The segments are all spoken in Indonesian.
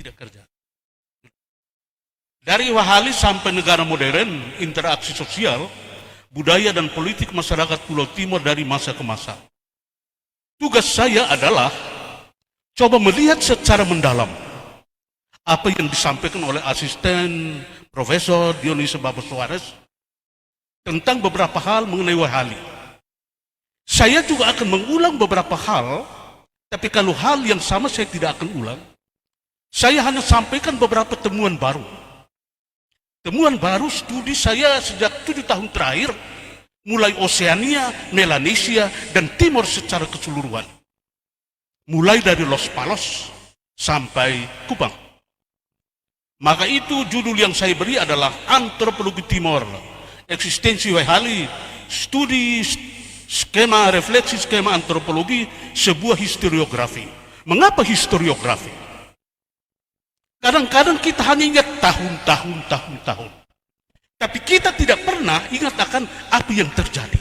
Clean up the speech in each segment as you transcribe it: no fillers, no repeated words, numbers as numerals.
tidak kerja. Dari Wahali sampai negara modern, interaksi sosial, budaya dan politik masyarakat Pulau Timor dari masa ke masa. Tugas saya adalah coba melihat secara mendalam apa yang disampaikan oleh asisten Profesor Dionisio Babos Suarez tentang beberapa hal mengenai Wahali. Saya juga akan mengulang beberapa hal, tapi kalau hal yang sama saya tidak akan ulang. Saya hanya sampaikan beberapa temuan baru. Temuan baru studi saya sejak 7 tahun terakhir, mulai Oseania, Melanesia, dan Timor secara keseluruhan. Mulai dari Los Palos sampai Kupang. Maka itu judul yang saya beri adalah Antropologi Timor, Eksistensi Wahali, Studi Skema Refleksi Skema Antropologi, Sebuah Historiografi. Mengapa historiografi? Kadang-kadang kita hanya ingat tahun. Tapi kita tidak pernah ingat akan apa yang terjadi.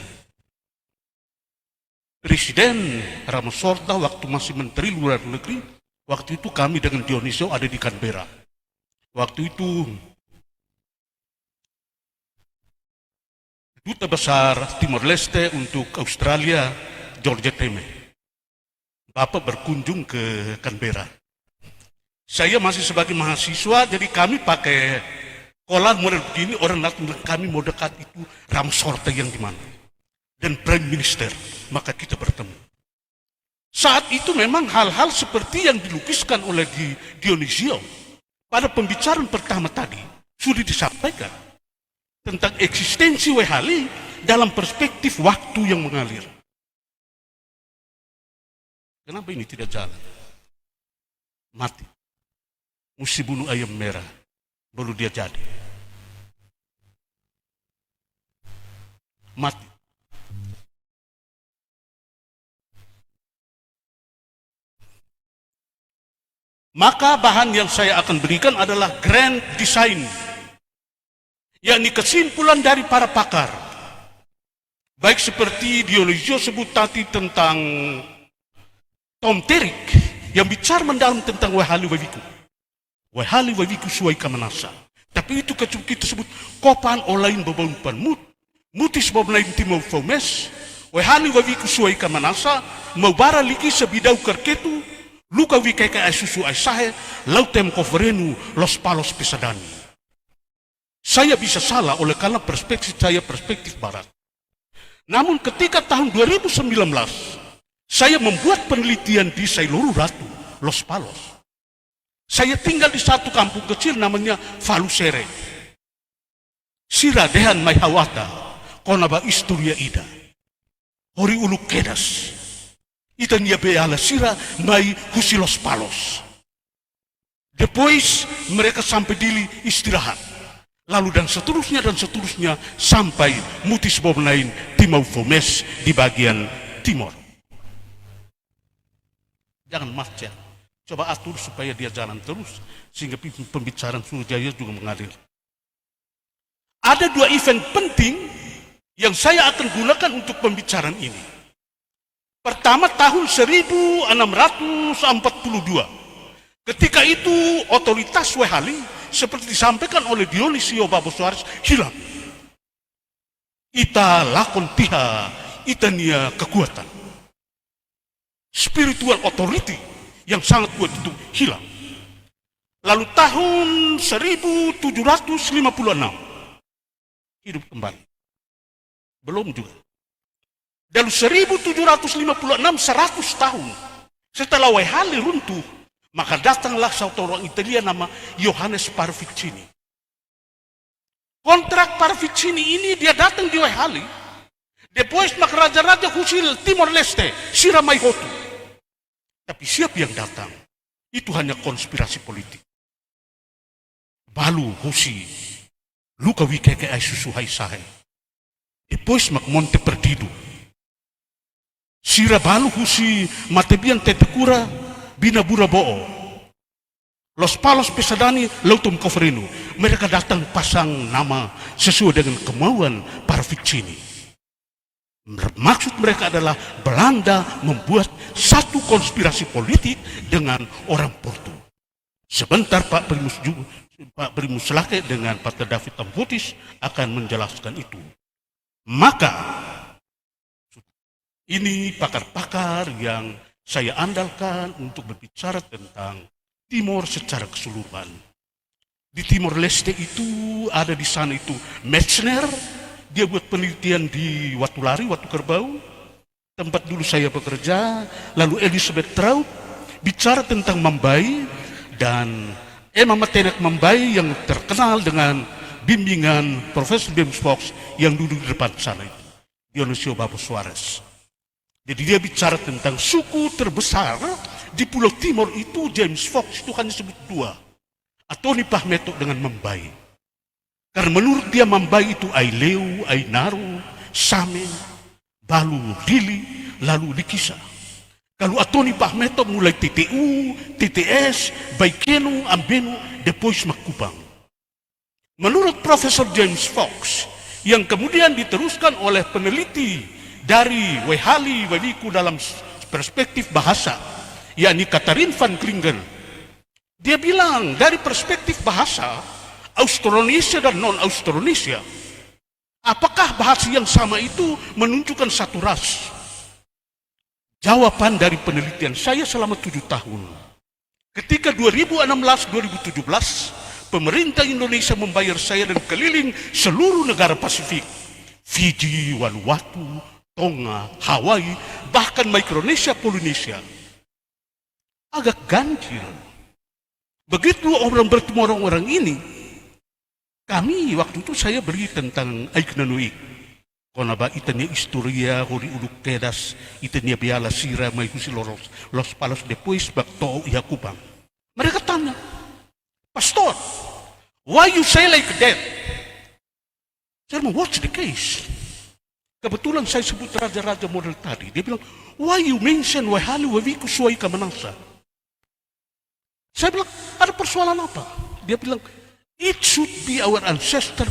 Presiden Ramasorta waktu masih Menteri Luar Negeri, waktu itu kami dengan Dionisio ada di Canberra. Waktu itu Duta Besar Timor Leste untuk Australia, George Teme. Bapak berkunjung ke Canberra. Saya masih sebagai mahasiswa, jadi kami pakai kolan model begini, orang datang kami mau dekat itu Ramasorta yang di mana. Dan Prime Minister, maka kita bertemu. Saat itu memang hal-hal seperti yang dilukiskan oleh Dionisio pada pembicaraan pertama tadi sudah disampaikan tentang eksistensi Wahali dalam perspektif waktu yang mengalir. Kenapa ini tidak jalan? Mati. Mesti bunuh ayam merah, baru dia jadi. Mati. Maka bahan yang saya akan berikan adalah grand design, yakni kesimpulan dari para pakar. Baik seperti Dionisio sebut tadi tentang Tom Terik yang bicara mendalam tentang Wahali Wawiku. Wahali Wawiku suai kamanasa. Tapi itu kita sebut kopan olain babaun panmut, mutis bablain timau fomes, Wahali Wawiku suai kamanasa, mau bara liki sebidau kerketu, luka wikeka asusu aisahe, lautem koverenu Los Palos Pesadani. Saya bisa salah oleh karena perspektif saya perspektif barat. Namun ketika tahun 2019, saya membuat penelitian di Sailuru Ratu, Los Palos. Saya tinggal di satu kampung kecil namanya Falusere. Siradehan mai hawata, konaba isturia ida. Hori ulu kedas. Itan ya beala sira mai husi Los Palos. Depois mereka sampai dili istirahat. Lalu dan seterusnya sampai mutis bobnain Timau Fomes di bagian timur. Jangan macet. Coba atur supaya dia jalan terus sehingga pembicaraan Surjaya juga mengalir. Ada 2 event penting yang saya akan gunakan untuk pembicaraan ini. Pertama tahun 1642. Ketika itu otoritas Wahali seperti disampaikan oleh Dionisio Babos Suarez hilang. Ita lakon tiha, itania kekuatan. Spiritual authority yang sangat kuat itu hilang. Lalu tahun 1756 hidup kembali. Belum juga. Dan 1756 100 tahun setelah Wahali runtuh, maka datanglah satu orang Italia nama Johannes Parvicini. Kontrak Parvicini ini dia datang di Wahali. Depois maka raja-raja Husil Timor Leste, Siramai Hotu. Tapi siapa yang datang? Itu hanya konspirasi politik. Balu Husi, luka wikeke ay susuhay sahe. Depois mak Monte Perdido. Sira balu Husi, matebian tetekura, binabura bo'o. Los Palos Pesadani, Lautum Koferinu. Mereka datang pasang nama sesuai dengan kemauan Parvicini. Maksud mereka adalah Belanda membuat satu konspirasi politik dengan orang Portu. Sebentar Pak Primus Lake dengan Pak David Tambutis akan menjelaskan itu. Maka ini pakar-pakar yang saya andalkan untuk berbicara tentang Timor secara keseluruhan. Di Timor Leste itu ada di sana itu Metzner, dia buat penelitian di Watulari, Watu Kerbau, tempat dulu saya bekerja. Lalu Elizabeth Traut bicara tentang Mambai, dan Emma Matenek Mambai yang terkenal dengan bimbingan Profesor James Fox yang duduk di depan sana itu, Dionisio Babo Suarez. Jadi dia bicara tentang suku terbesar di Pulau Timor itu, James Fox itu hanya sebut dua, Atoni Pahmeto dengan Mambai. Karena menurut dia Mambai itu Aileu, Ainaru, Samen, Balu, Dili, lalu Likisa. Kalau Atoni Pahmeto mulai TTU, TTS, Baikenu, Ambenu, depois Makubang. Menurut Profesor James Fox, yang kemudian diteruskan oleh peneliti dari Wehali Wawiku dalam perspektif bahasa, yakni Catherine van Klingen, dia bilang dari perspektif bahasa, Austronesia dan non-Austronesia, apakah bahasa yang sama itu menunjukkan satu ras? Jawaban dari penelitian saya selama 7 tahun, ketika 2016-2017, pemerintah Indonesia membayar saya dan keliling seluruh negara Pasifik, Fiji, Vanuatu, Tonga, Hawaii, bahkan Micronesia, Polynesia. Agak ganjil. Begitu orang bertemu orang-orang ini, kami waktu itu saya beri tentang Aiknanuik. Konaba itania historia, hori uduk tedas, itania biala sira, maihusi los palos depois bakto Yakubang. Mereka tanya, Pastor, why you say like that? Saya bilang, what's the case? Kebetulan saya sebut raja-raja model tadi. Dia bilang, why you mention Wehali Wawiku Suai Kamanasa? Saya bilang, ada persoalan apa? Dia bilang, it should be our ancestor